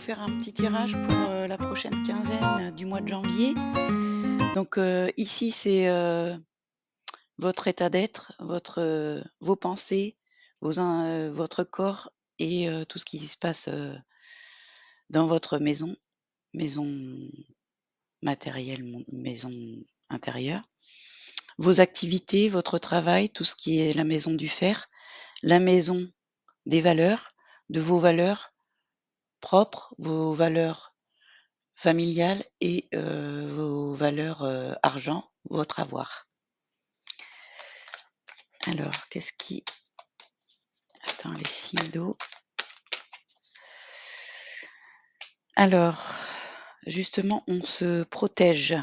faire un petit tirage pour, la prochaine quinzaine du mois de janvier. Donc, ici, c'est, votre état d'être, vos pensées, votre corps et tout ce qui se passe, dans votre maison matérielle, maison intérieure. Vos activités, votre travail, tout ce qui est la maison du fer, la maison des valeurs, de vos valeurs propres, vos valeurs familiales et vos valeurs, argent, votre avoir. Alors qu'est-ce qui attends les signes d'eau. Alors, justement, on se protège.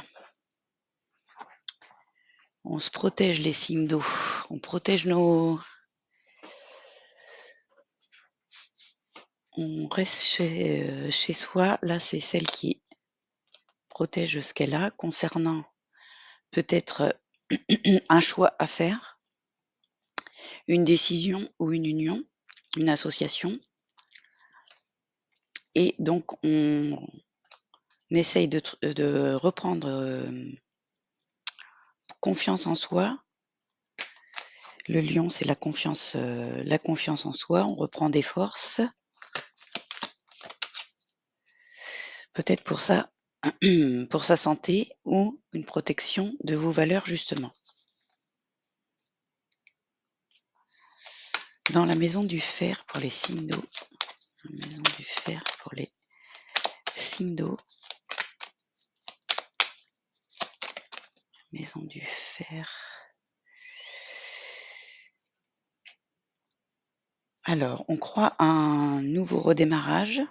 On se protège les signes d'eau. On protège nos on reste chez soi. Là, c'est celle qui protège ce qu'elle a concernant peut-être, un choix à faire, une décision ou une union, une association et donc on essaye de reprendre, confiance en soi. Le lion, c'est la confiance en soi. On reprend des forces. Peut-être pour ça, pour sa santé ou une protection de vos valeurs justement. Dans la maison du fer pour les signes d'eau. La maison du fer pour les signes d'eau. Maison du fer. Alors, on croit à un nouveau redémarrage.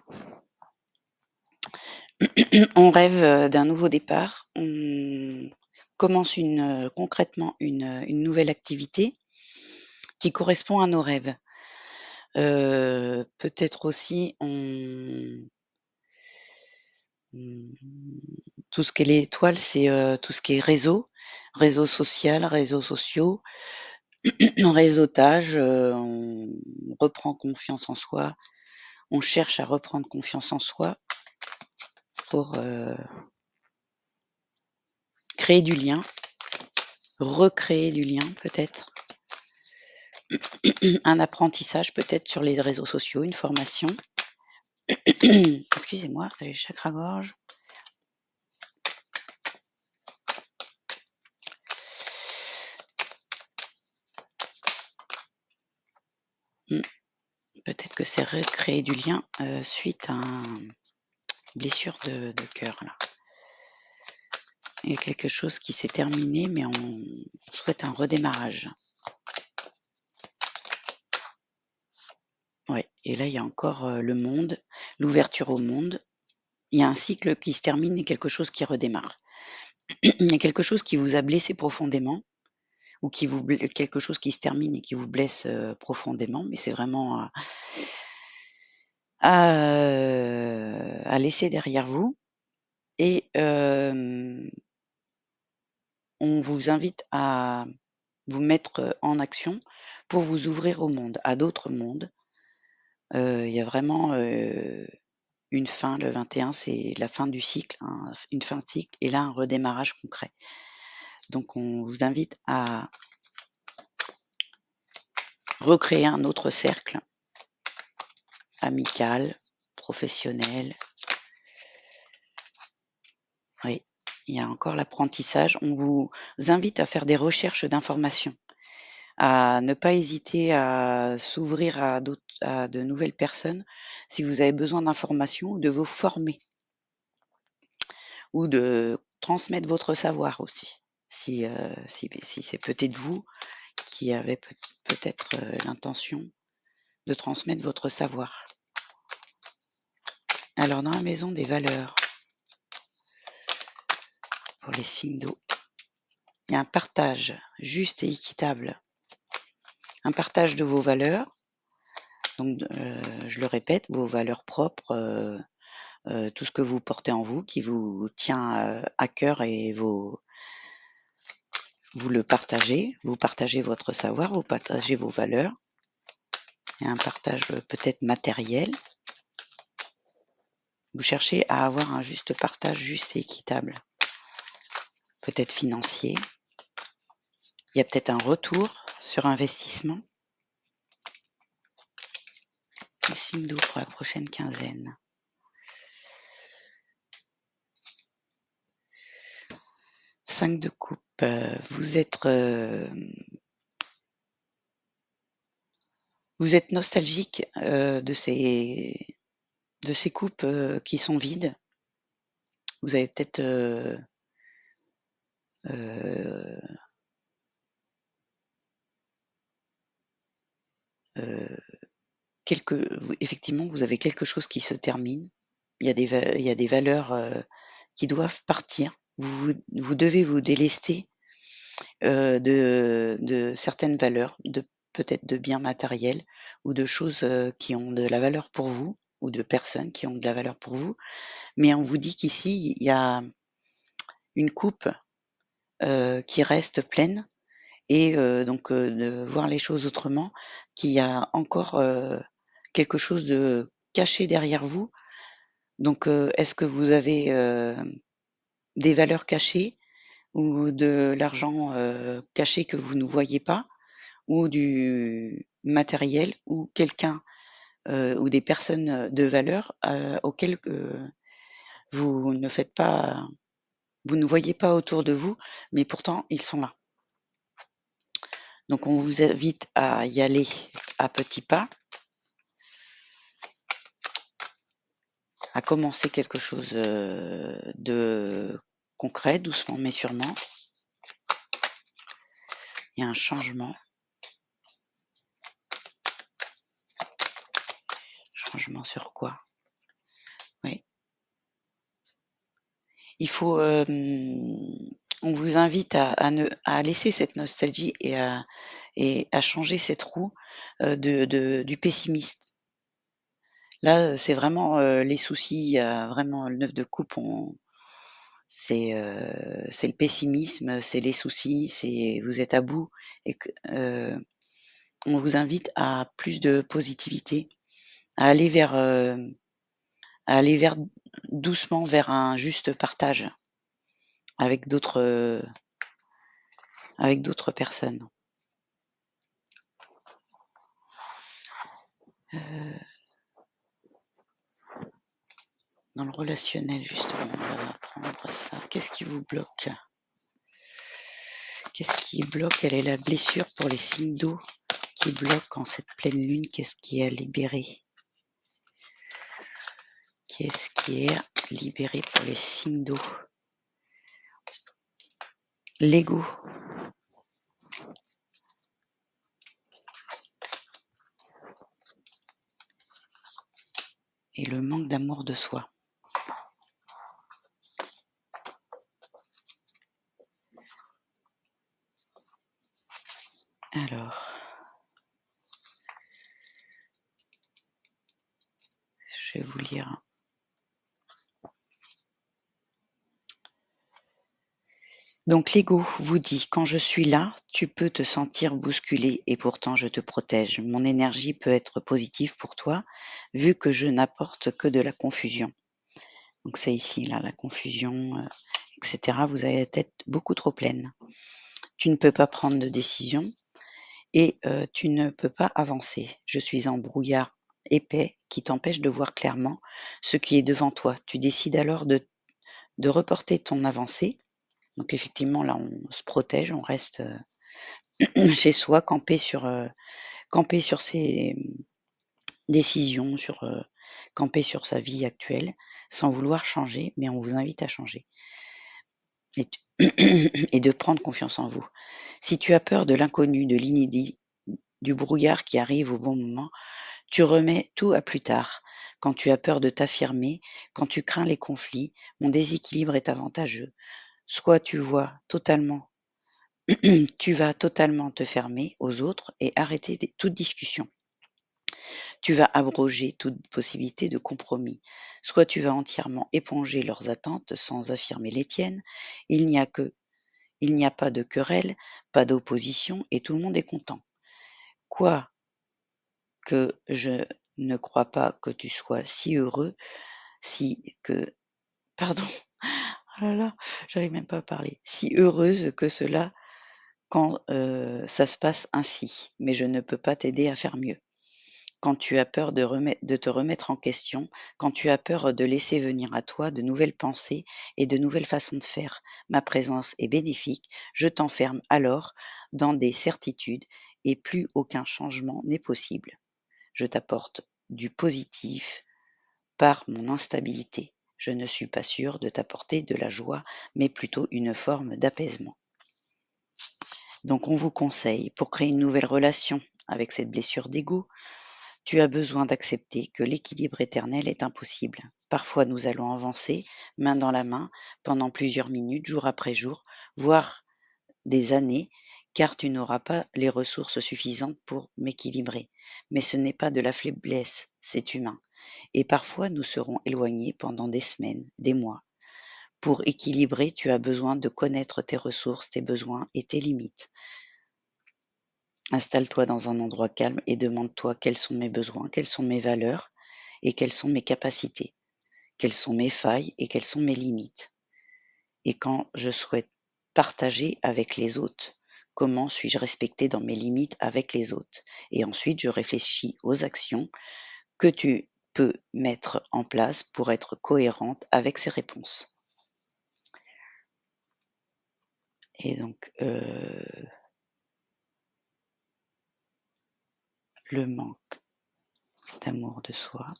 On rêve d'un nouveau départ. On commence concrètement une nouvelle activité qui correspond à nos rêves. Peut-être aussi tout ce qui est l'étoile, c'est, tout ce qui est réseau social, réseaux sociaux, réseautage, on reprend confiance en soi. On cherche à reprendre confiance en soi pour, créer du lien, recréer du lien peut-être. Un apprentissage peut-être sur les réseaux sociaux, une formation. Excusez-moi, j'ai le chaque-gorge. Peut-être que c'est recréer du lien, suite à une blessure de cœur là. Il y a quelque chose qui s'est terminé, mais on souhaite un redémarrage. Ouais, et là, il y a encore, le monde, l'ouverture au monde. Il y a un cycle qui se termine et quelque chose qui redémarre. Il y a quelque chose qui vous a blessé profondément ou quelque chose qui se termine et qui vous blesse, profondément, mais c'est vraiment à laisser derrière vous et on vous invite à vous mettre en action pour vous ouvrir au monde, à d'autres mondes. Il y a vraiment, une fin, le 21, c'est la fin du cycle, une fin de cycle et là, un redémarrage concret. Donc on vous invite à recréer un autre cercle amical, professionnel. Oui, il y a encore l'apprentissage. On vous invite à faire des recherches d'informations, à ne pas hésiter à s'ouvrir à de nouvelles personnes si vous avez besoin d'informations ou de vous former ou de transmettre votre savoir aussi. Si c'est peut-être vous qui avez peut-être, l'intention de transmettre votre savoir. Alors dans la maison des valeurs, pour les signes d'eau, il y a un partage juste et équitable. Un partage de vos valeurs, donc je le répète, vos valeurs propres, tout ce que vous portez en vous, qui vous tient, à cœur et vous le partagez. Vous partagez votre savoir, vous partagez vos valeurs. Il y a un partage, peut-être matériel. Vous cherchez à avoir un juste partage, juste et équitable. Peut-être financier. Il y a peut-être un retour sur investissement. Le signe d'eau pour la prochaine quinzaine. 5 de coupe. Vous êtes nostalgique de ces coupes qui sont vides. Vous avez peut-être effectivement, vous avez quelque chose qui se termine. Il y a des valeurs qui doivent partir. Vous devez vous délester de certaines valeurs, peut-être de biens matériels ou de choses qui ont de la valeur pour vous ou de personnes qui ont de la valeur pour vous. Mais on vous dit qu'ici, il y a une coupe qui reste pleine et donc de voir les choses autrement, qu'il y a encore quelque chose de caché derrière vous. Donc est-ce que vous avez des valeurs cachées ou de l'argent caché que vous ne voyez pas ou du matériel ou quelqu'un ou des personnes de valeur auxquelles vous ne faites pas vous ne voyez pas autour de vous, mais pourtant ils sont là. Donc on vous invite à y aller à petits pas, à commencer quelque chose de concret, doucement mais sûrement. Il y a un changement. Changement sur quoi? Oui. Il faut, on vous invite à laisser cette nostalgie et à changer cette roue, du pessimiste. Là, c'est vraiment, les soucis, il y a vraiment le 9 de coupe, c'est le pessimisme, c'est les soucis, c'est vous êtes à bout et que, on vous invite à plus de positivité, à aller vers, à aller vers doucement vers un juste partage avec d'autres personnes. Heu, dans le relationnel justement, on va prendre ça. Qu'est-ce qui vous bloque? Qu'est-ce qui bloque? Quelle est la blessure pour les signes d'eau qui bloque en cette pleine lune? Qu'est-ce qui est à libérer? Qu'est-ce qui est libéré pour les signes d'eau? L'ego et le manque d'amour de soi. Alors, je vais vous lire. Donc l'ego vous dit: «Quand je suis là, tu peux te sentir bousculé et pourtant je te protège. Mon énergie peut être positive pour toi, vu que je n'apporte que de la confusion». Donc c'est ici, là, la confusion, et cetera. Vous avez la tête beaucoup trop pleine. Tu ne peux pas prendre de décision et tu ne peux pas avancer. Je suis un brouillard épais qui t'empêche de voir clairement ce qui est devant toi. Tu décides alors de reporter ton avancée. Donc effectivement, là, on se protège, on reste, chez soi, campé sur ses décisions, campé sur sa vie actuelle, sans vouloir changer, mais on vous invite à changer et t et de prendre confiance en vous. Si tu as peur de l'inconnu, de l'inédit, du brouillard qui arrive au bon moment, tu remets tout à plus tard. Quand tu as peur de t'affirmer, quand tu crains les conflits, mon déséquilibre est avantageux. Soit tu vas totalement te fermer aux autres et arrêter toute discussion. Tu vas abroger toute possibilité de compromis. Soit tu vas entièrement éponger leurs attentes sans affirmer les tiennes. Il n'y a que, il n'y a pas de querelle, pas d'opposition et tout le monde est content. Quoique je ne crois pas que tu sois si heureux, si que pardon, oh là là, j'arrive même pas à parler. Si heureuse que cela quand, ça se passe ainsi, mais je ne peux pas t'aider à faire mieux. Quand tu as peur de te remettre en question, quand tu as peur de laisser venir à toi de nouvelles pensées et de nouvelles façons de faire, ma présence est bénéfique, je t'enferme alors dans des certitudes et plus aucun changement n'est possible. Je t'apporte du positif par mon instabilité. Je ne suis pas sûre de t'apporter de la joie, mais plutôt une forme d'apaisement. Donc on vous conseille, pour créer une nouvelle relation avec cette blessure d'ego, tu as besoin d'accepter que l'équilibre éternel est impossible. Parfois nous allons avancer, main dans la main, pendant plusieurs minutes, jour après jour, voire des années, car tu n'auras pas les ressources suffisantes pour m'équilibrer. Mais ce n'est pas de la faiblesse, c'est humain. Et parfois nous serons éloignés pendant des semaines, des mois. Pour équilibrer, tu as besoin de connaître tes ressources, tes besoins et tes limites. Installe-toi dans un endroit calme et demande-toi quels sont mes besoins, quelles sont mes valeurs et quelles sont mes capacités, quelles sont mes failles et quelles sont mes limites. Et quand je souhaite partager avec les autres, comment suis-je respecté dans mes limites avec les autres? Et ensuite, je réfléchis aux actions que tu peux mettre en place pour être cohérente avec ces réponses. Et donc, le manque d'amour de soi.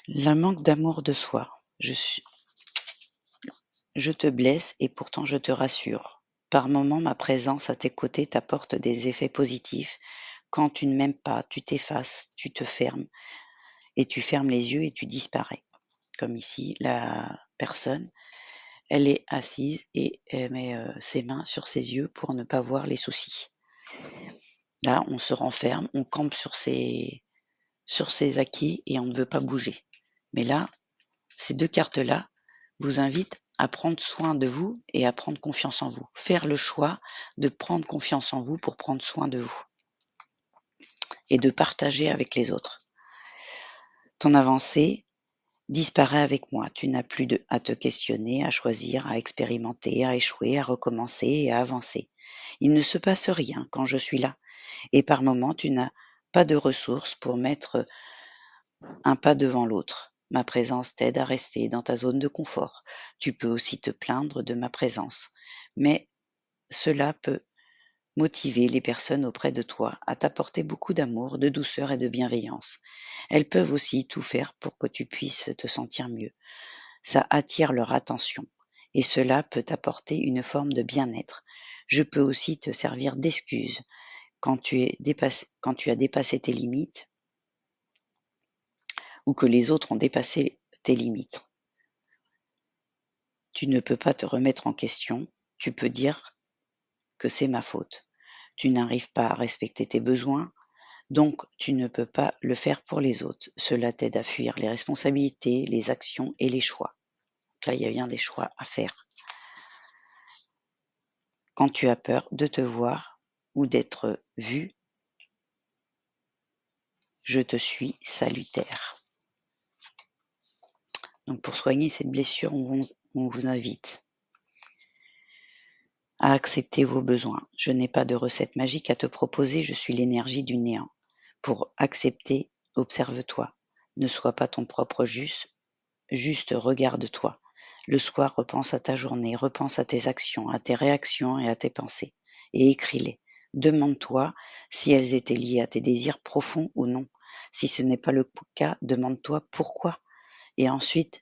Le manque d'amour de soi. Je te blesse et pourtant je te rassure. Par moments, ma présence à tes côtés t'apporte des effets positifs. Quand tu ne m'aimes pas, tu t'effaces, tu te fermes et tu fermes les yeux et tu disparais. Comme ici, la personne, elle est assise et elle met ses mains sur ses yeux pour ne pas voir les soucis. Là, on se renferme, on campe sur ses acquis et on ne veut pas bouger. Mais là, ces 2 cartes-là vous invitent à prendre soin de vous et à prendre confiance en vous. Faire le choix de prendre confiance en vous pour prendre soin de vous et de partager avec les autres. Ton avancée disparaît avec moi. Tu n'as plus à te questionner, à choisir, à expérimenter, à échouer, à recommencer et à avancer. Il ne se passe rien quand je suis là et par moments tu n'as pas de ressources pour mettre un pas devant l'autre. Ma présence t'aide à rester dans ta zone de confort. Tu peux aussi te plaindre de ma présence, mais cela peut motiver les personnes auprès de toi à t'apporter beaucoup d'amour, de douceur et de bienveillance. Elles peuvent aussi tout faire pour que tu puisses te sentir mieux. Ça attire leur attention et cela peut t'apporter une forme de bien-être. Je peux aussi te servir d'excuse quand tu as dépassé tes limites ou que les autres ont dépassé tes limites. Tu ne peux pas te remettre en question, tu peux dire que c'est ma faute. Tu n'arrives pas à respecter tes besoins, donc tu ne peux pas le faire pour les autres. Cela t'aide à fuir les responsabilités, les actions et les choix. Donc là, il y a bien des choix à faire. Quand tu as peur de te voir ou d'être vu, je te suis salutaire. Donc pour soigner cette blessure, on vous invite à accepter vos besoins. Je n'ai pas de recette magique à te proposer, je suis l'énergie du néant. Pour accepter, observe-toi. Ne sois pas ton propre juste regarde-toi. Le soir, repense à ta journée, repense à tes actions, à tes réactions et à tes pensées, et écris-les. Demande-toi si elles étaient liées à tes désirs profonds ou non. Si ce n'est pas le cas, demande-toi pourquoi. Et ensuite,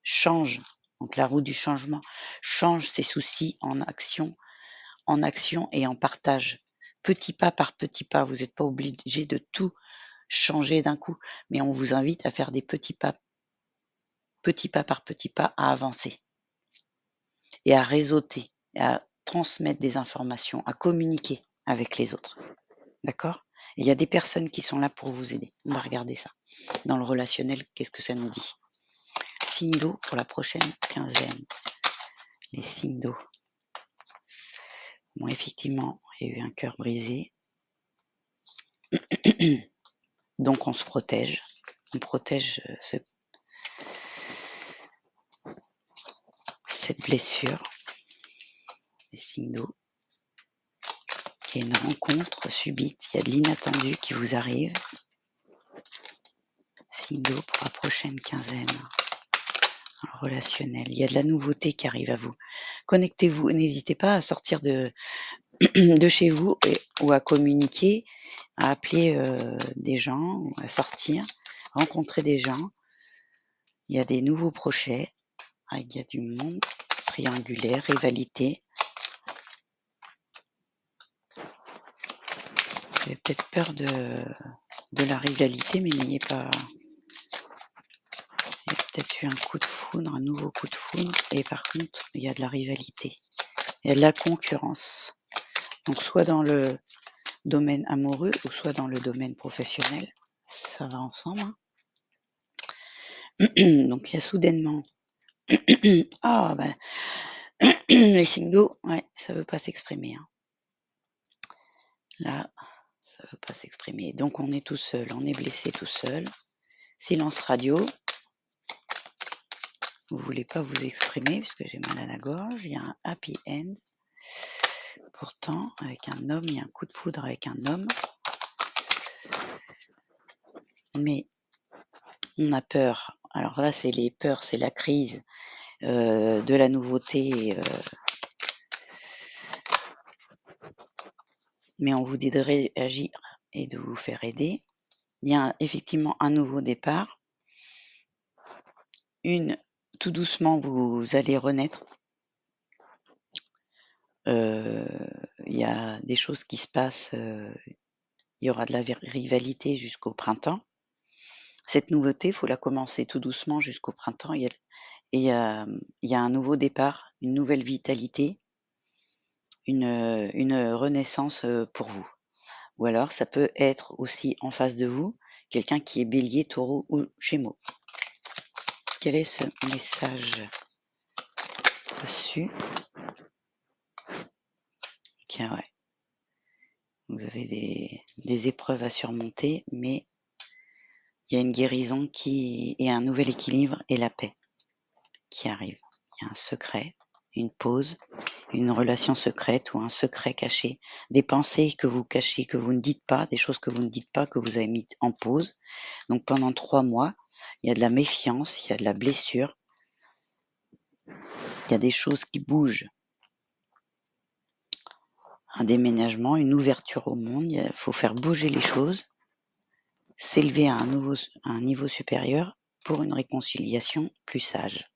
change. Donc la roue du changement. Change ces soucis en action et en partage. Petit pas par petit pas. Vous n'êtes pas obligé de tout changer d'un coup, mais on vous invite à faire des petits pas par petits pas, à avancer et à réseauter, et à transmettre des informations, à communiquer avec les autres. D'accord? Il y a des personnes qui sont là pour vous aider. On va regarder ça. Dans le relationnel, qu'est-ce que ça nous dit? Signe d'eau pour la prochaine quinzaine. Les signes d'eau. Bon, effectivement, il y a eu un cœur brisé. Donc on se protège. On protège cette blessure. Les signes d'eau. Il y a une rencontre subite, il y a de l'inattendu qui vous arrive. Signe d'eau pour la prochaine quinzaine. Relationnel, il y a de la nouveauté qui arrive à vous. Connectez-vous, n'hésitez pas à sortir de chez vous ou à communiquer, à appeler des gens, ou à sortir, rencontrer des gens. Il y a des nouveaux projets, il y a du monde triangulaire, rivalité. Vous avez peut-être peur de la rivalité, mais n'ayez pas... Il y a peut-être eu un coup de foudre, un nouveau coup de foudre, et par contre, il y a de la rivalité. Il y a de la concurrence. Donc, soit dans le domaine amoureux ou soit dans le domaine professionnel, ça va ensemble. Hein. Donc, il y a soudainement... ah, ben, les signes d'eau, ouais, ça veut pas s'exprimer. Hein. Là, ça veut pas s'exprimer. Donc, on est tout seul, on est blessé tout seul. Silence radio. Vous voulez pas vous exprimer puisque j'ai mal à la gorge. Il y a un happy end. Pourtant, avec un homme, il y a un coup de foudre avec un homme. Mais on a peur. Alors là, c'est les peurs, c'est la crise de la nouveauté. Mais on vous dit de réagir et de vous faire aider. Il y a effectivement un nouveau départ. Tout doucement, vous allez renaître. Il y a des choses qui se passent. Il y aura de la rivalité jusqu'au printemps. Cette nouveauté, il faut la commencer tout doucement jusqu'au printemps. Et il y a un nouveau départ, une nouvelle vitalité, une renaissance pour vous. Ou alors, ça peut être aussi en face de vous, quelqu'un qui est bélier, taureau ou gémeaux. Quel est ce message reçu? Tiens, ouais. Vous avez des épreuves à surmonter, mais il y a une guérison et un nouvel équilibre et la paix qui arrive. Il y a un secret, une pause, une relation secrète ou un secret caché, des pensées que vous cachez, que vous ne dites pas, des choses que vous ne dites pas, que vous avez mis en pause. Donc pendant 3 mois, il y a de la méfiance, il y a de la blessure, il y a des choses qui bougent. Un déménagement, une ouverture au monde, il faut faire bouger les choses, s'élever à un niveau supérieur pour une réconciliation plus sage.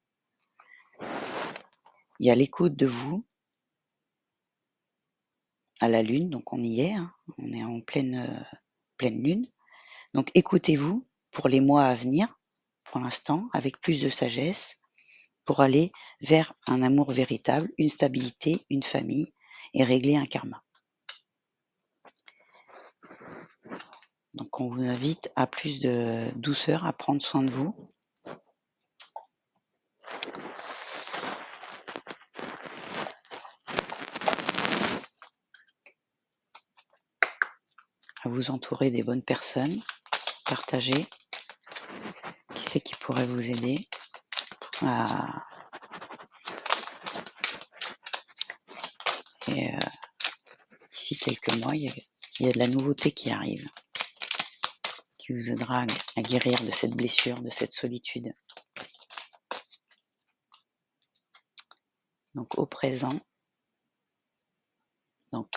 Il y a l'écoute de vous à la lune, donc on y est, hein, on est en pleine lune. Donc écoutez-vous pour les mois à venir, pour l'instant, avec plus de sagesse, pour aller vers un amour véritable, une stabilité, une famille et régler un karma. Donc on vous invite à plus de douceur, à prendre soin de vous. À vous entourer des bonnes personnes, partager. Qui c'est qui pourrait vous aider Et d'ici quelques mois, il y a de la nouveauté qui arrive, qui vous aidera à guérir de cette blessure, de cette solitude. Donc au présent, donc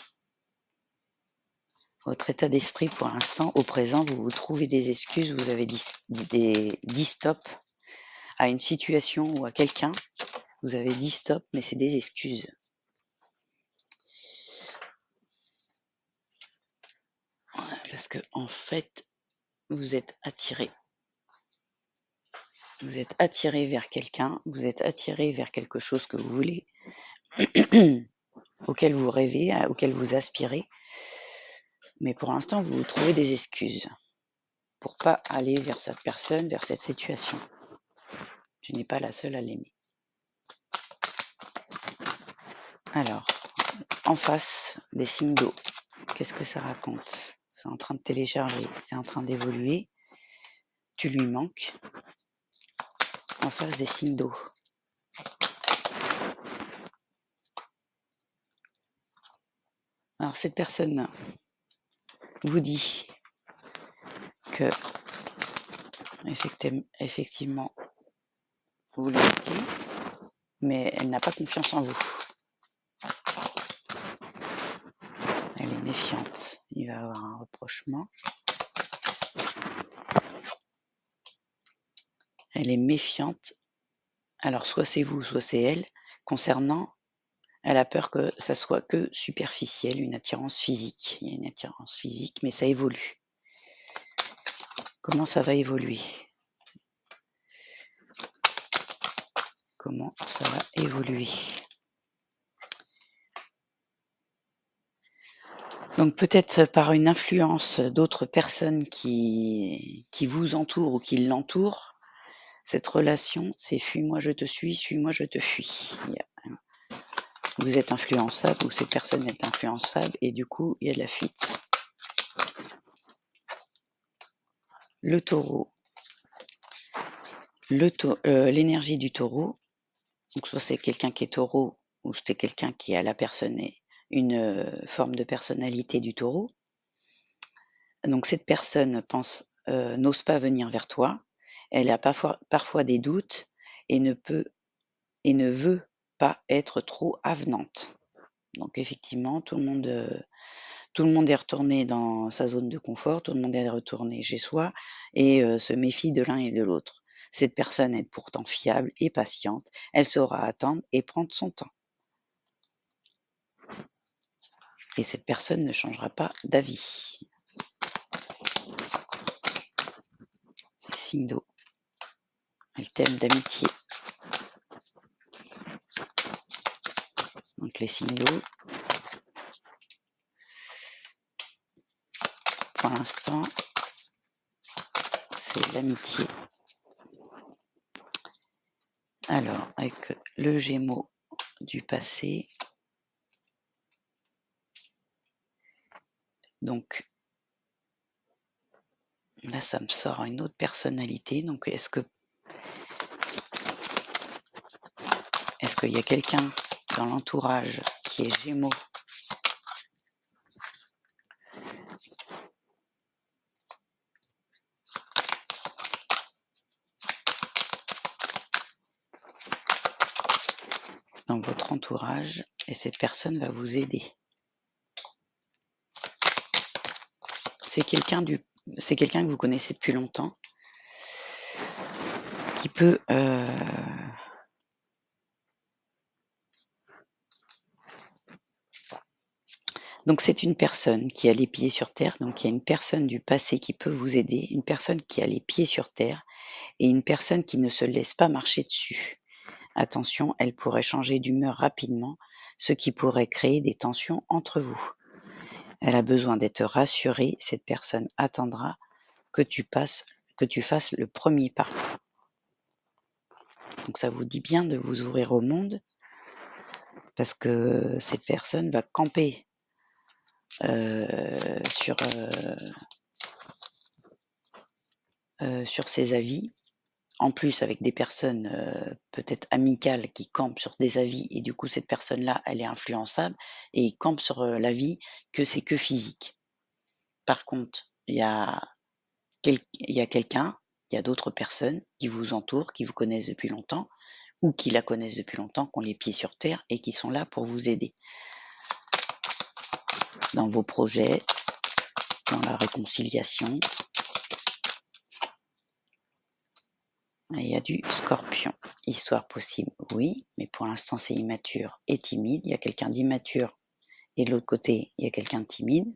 votre état d'esprit pour l'instant, au présent, vous trouvez des excuses, vous avez dit stop à une situation ou à quelqu'un, vous avez dit stop, mais c'est des excuses. Parce que en fait, vous êtes attiré. Vous êtes attiré vers quelqu'un, vous êtes attiré vers quelque chose que vous voulez, auquel vous rêvez, auquel vous aspirez. Mais pour l'instant, vous trouvez des excuses pour pas aller vers cette personne, vers cette situation. Tu n'es pas la seule à l'aimer. Alors, en face des signes d'eau. Qu'est-ce que ça raconte? C'est en train de télécharger, c'est en train d'évoluer. Tu lui manques en face des signes d'eau. Alors cette personne vous dit que effectivement vous lui manquez, mais elle n'a pas confiance en vous. Elle est méfiante. Il va y avoir un rapprochement. Elle est méfiante. Alors soit c'est vous, soit c'est elle. Concernant, elle a peur que ça soit que superficiel, une attirance physique. Il y a une attirance physique, mais ça évolue. Comment ça va évoluer? Comment ça va évoluer? Donc peut-être par une influence d'autres personnes qui vous entourent ou qui l'entourent, cette relation, c'est fuis-moi je te suis-moi je te fuis. Vous êtes influençable ou cette personne est influençable et du coup, il y a de la fuite. Le taureau. L'énergie du taureau, donc soit c'est quelqu'un qui est taureau ou c'est quelqu'un qui a une forme de personnalité du taureau. Donc cette personne n'ose pas venir vers toi, elle a parfois des doutes et ne veut pas être trop avenante. Donc effectivement, tout le monde est retourné dans sa zone de confort, tout le monde est retourné chez soi et se méfie de l'un et de l'autre. Cette personne est pourtant fiable et patiente, elle saura attendre et prendre son temps. Et cette personne ne changera pas d'avis. Les signes d'eau. Elle t'aime d'amitié. Donc les signes d'eau, pour l'instant, c'est l'amitié. Alors, avec le Gémeaux du passé, donc là, ça me sort une autre personnalité. Donc, est-ce qu'il y a quelqu'un dans l'entourage qui est Gémeaux dans votre entourage et cette personne va vous aider? C'est quelqu'un que vous connaissez depuis longtemps qui peut donc c'est une personne qui a les pieds sur terre, donc il y a une personne du passé qui peut vous aider, une personne qui a les pieds sur terre et une personne qui ne se laisse pas marcher dessus. Attention, elle pourrait changer d'humeur rapidement, ce qui pourrait créer des tensions entre vous. Elle a besoin d'être rassurée, cette personne attendra que tu fasses le premier pas. Donc ça vous dit bien de vous ouvrir au monde parce que cette personne va camper sur ses avis. En plus, avec des personnes peut-être amicales qui campent sur des avis et du coup cette personne-là, elle est influençable et campe sur l'avis que c'est que physique. Par contre, il y a quelqu'un, il y a d'autres personnes qui vous entourent, qui vous connaissent depuis longtemps ou qui la connaissent depuis longtemps, qui ont les pieds sur terre et qui sont là pour vous aider dans vos projets, dans la réconciliation. Il y a du Scorpion. Histoire possible, oui, mais pour l'instant c'est immature et timide. Il y a quelqu'un d'immature et de l'autre côté, il y a quelqu'un de timide.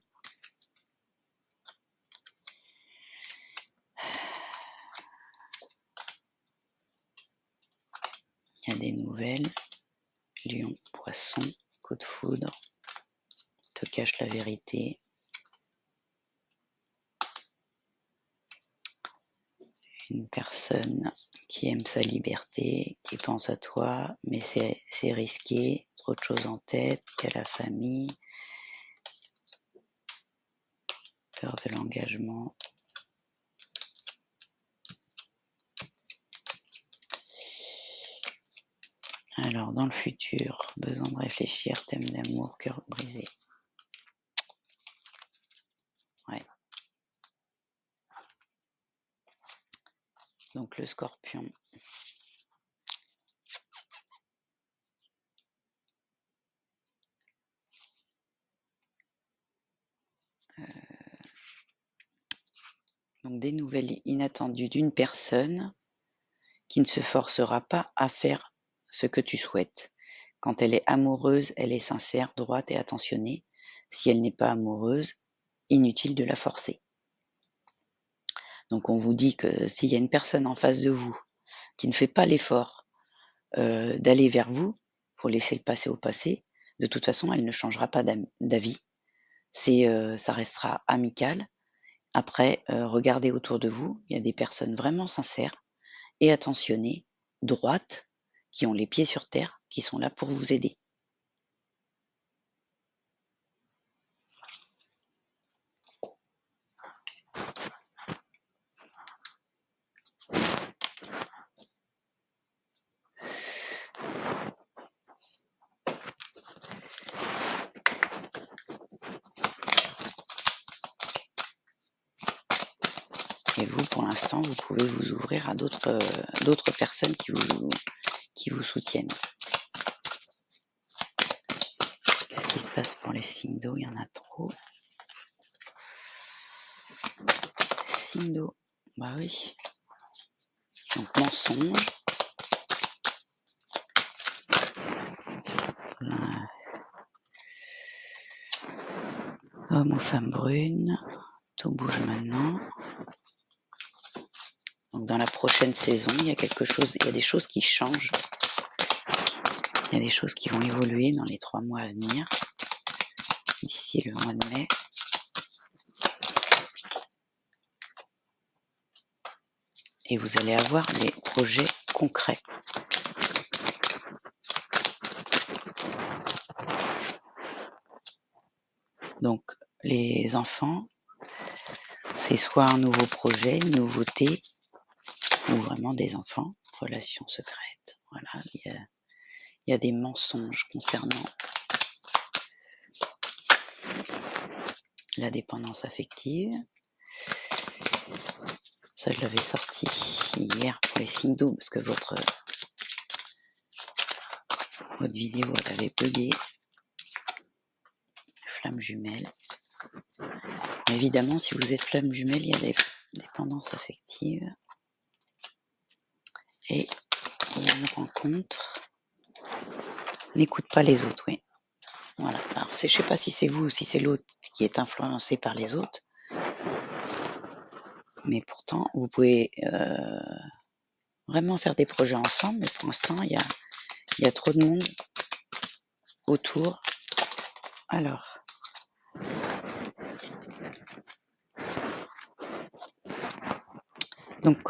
Il y a des nouvelles. Lion, Poisson, coup de foudre, te cache la vérité. Une personne qui aime sa liberté, qui pense à toi, mais c'est risqué, trop de choses en tête, qui a la famille, peur de l'engagement. Alors, dans le futur, besoin de réfléchir, thème d'amour, cœur brisé. Ouais. Donc, le Scorpion. Donc, des nouvelles inattendues d'une personne qui ne se forcera pas à faire ce que tu souhaites. Quand elle est amoureuse, elle est sincère, droite et attentionnée. Si elle n'est pas amoureuse, inutile de la forcer. Donc on vous dit que s'il y a une personne en face de vous qui ne fait pas l'effort d'aller vers vous, faut laisser le passé au passé. De toute façon, elle ne changera pas d'avis. Ça restera amical. Après, regardez autour de vous, il y a des personnes vraiment sincères et attentionnées, droites, qui ont les pieds sur terre, qui sont là pour vous aider. Et vous, pour l'instant, vous pouvez vous ouvrir à d'autres personnes qui vous soutiennent. Qu'est-ce qui se passe pour les signes d'eau? Il y en a trop. Signes d'eau. Bah oui. Donc mensonge. Homme ou femme brune. Tout bouge maintenant. Donc dans la prochaine saison, il y a des choses qui changent. Il y a des choses qui vont évoluer dans les 3 mois à venir. D'ici le mois de mai. Et vous allez avoir des projets concrets. Donc les enfants, c'est soit un nouveau projet, une nouveauté, ou vraiment des enfants, relations secrètes. Voilà, il y a des mensonges concernant la dépendance affective. Ça, je l'avais sorti hier pour les signes d'eau, parce que votre vidéo, elle avait bugué. Flamme jumelle. Évidemment, si vous êtes flamme jumelle, il y a des dépendances affectives. Et il y a une rencontre. N'écoute pas les autres, oui. Voilà. Alors, je ne sais pas si c'est vous ou si c'est l'autre qui est influencé par les autres. Mais pourtant, vous pouvez vraiment faire des projets ensemble. Mais pour l'instant, il y a trop de monde autour. Alors. Donc,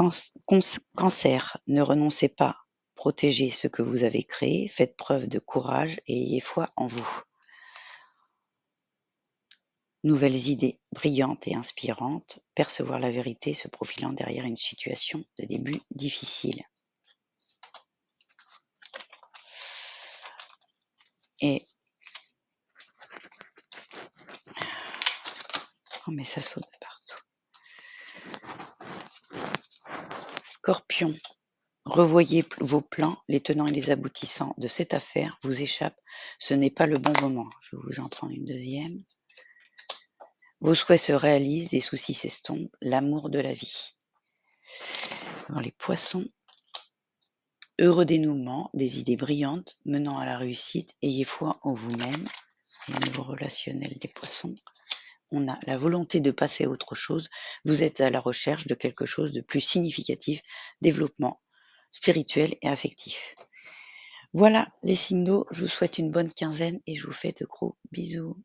cancer, ne renoncez pas. Protégez ce que vous avez créé. Faites preuve de courage et ayez foi en vous. Nouvelles idées brillantes et inspirantes, percevoir la vérité se profilant derrière une situation de début difficile. Et oh mais ça saute de partout. Scorpion, revoyez vos plans, les tenants et les aboutissants de cette affaire vous échappent. Ce n'est pas le bon moment. Je vais vous en prendre une deuxième. Vos souhaits se réalisent, des soucis s'estompent, l'amour de la vie. Dans les poissons, heureux dénouement, des idées brillantes menant à la réussite, ayez foi en vous-même. Au niveau relationnel des poissons, on a la volonté de passer à autre chose. Vous êtes à la recherche de quelque chose de plus significatif, développement spirituel et affectif. Voilà les signes d'eau, je vous souhaite une bonne quinzaine et je vous fais de gros bisous.